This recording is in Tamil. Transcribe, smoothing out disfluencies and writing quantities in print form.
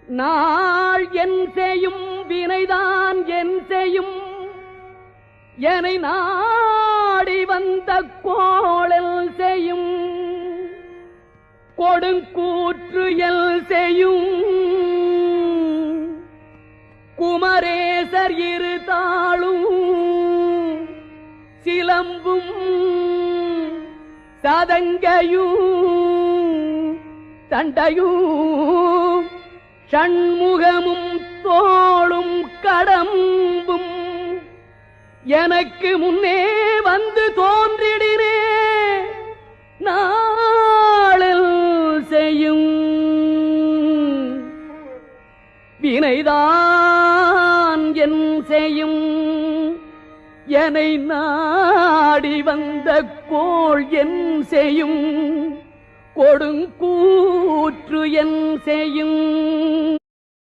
நாள் என் செய்யும் வினைதான் என் செய்யும் என்னை நாடி வந்த கோளல் செய்யும் கொடுங்கூற்று எல் செய்யும் குமரேசர் இரு தாளும் சிலம்பும் சதங்கையும் தண்டையும் ஷண்முகமும் தோளும் கடம்பும் எனக்கு முன்னே வந்து தோன்றிடினே நாளில் செய்யும் வினைதான் என் செய்யும் என்னை நாடி வந்த கோள் என் செய்யும் கொடுங்கூற்று என் செய்யும்